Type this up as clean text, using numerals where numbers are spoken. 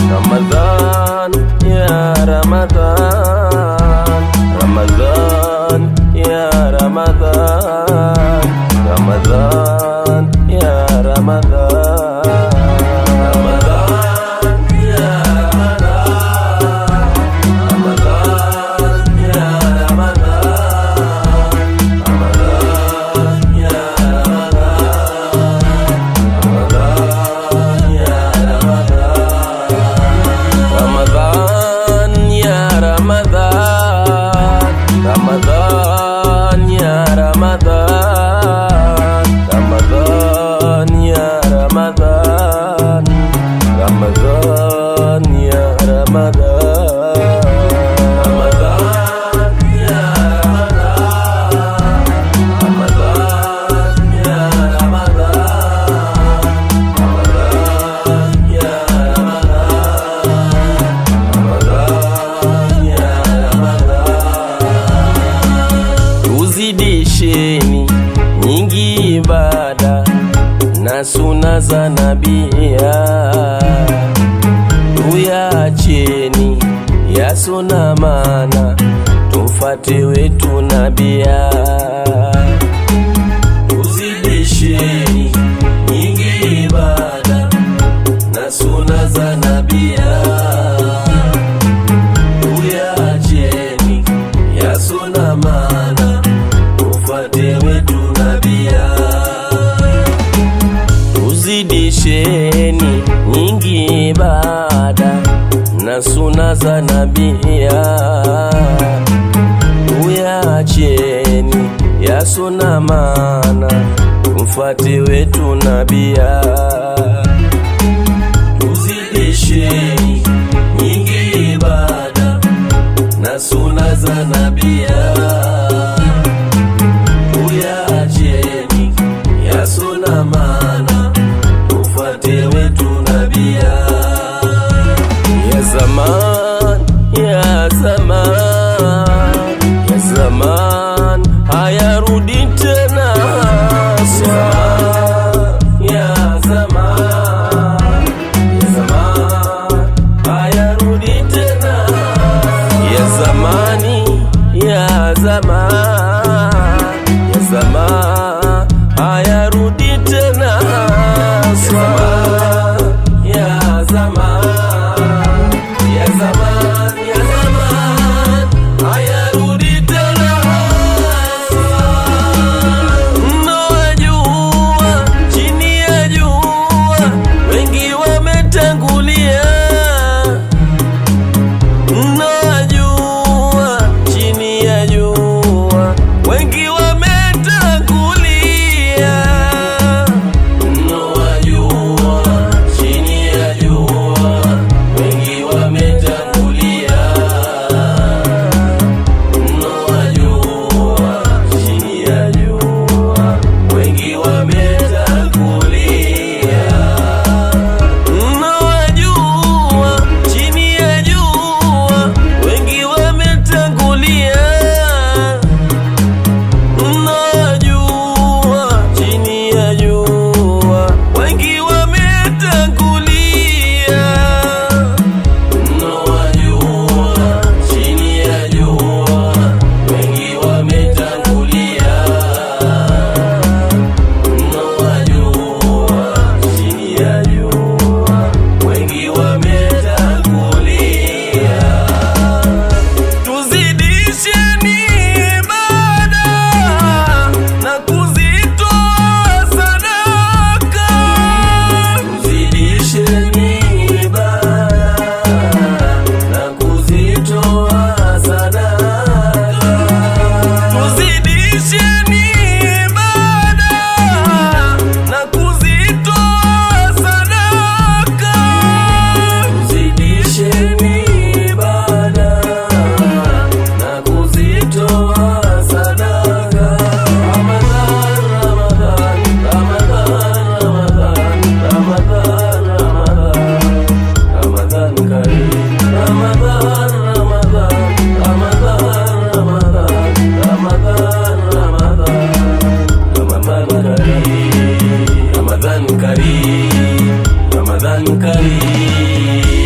Ramadan ya Ramadan, Ramadan ya Ramadan, Ramadan ya Ramadan, Ramadan ya Ramadan, Ramadan ya Ramadan, Ramadan ya Ramadan, Ramadan ya Ramadan, Ramadan ya Ramadan, Ramadan ya Ramadan, Ramadan ya Ramadan, Ramadan ya Ramadan, Ramadan ya Ramadan, Ramadan ya Tuzidisheni nyingi ibada na suna za nabia, tuyacheni yasona maana, tumfate wetu nabia. Tuzidisheni nyingi ibada na suna za nabia, tuyacheni yasona maana, tumfate wetu nabia. Tuzidisheni nyingi ibada na suna za nabia, tuyacheni yasona maana, tumfate wetu nabia. Tuzidisheni nyingi ibada na suna za nabia, tuyacheni yasona maana, tumfate wetu nabia. Ya zaman, ya zaman, ya zaman hayarudi tena. Ya zaman, ya zaman hayarudi tena. Ya zamani, ya zaman, ya zaman hayarudi tena. Ya zaman, ya zaman, ya zaman hayarudi tena. Mnawajua chini ya jua, wengi wametangulia. Mnawajua chini ya jua, wengi wametangulia. Mnawajua chini ya jua, wengi wametangulia. Mnawajua chini ya jua, wengi wametangulia. Mnawajua chini ya jua, wengi wametangulia. Mnawajua chini ya jua, wengi wametangulia. Mnawajua chini ya jua, wengi wametangulia. Mnawajua chini ya jua, wengi wametangulia. Tuzidisheni ibada na kuzitoa sadaka. Tuzidisheni ibada na kuzitoa sadaka. Tuzidisheni ibada na kuzitoa sadaka. Tuzidisheni ibada na kuzitoa sadaka. Ramadan, Ramadan, Ramadan, Ramadan, Ramadan, Ramadan Kareem. Ramadan, Ramadan, Ramadan, Ramadan, Ramadan, Ramadan, Ramadan Kareem. Ramadan Kareem, Ramadan Kareem.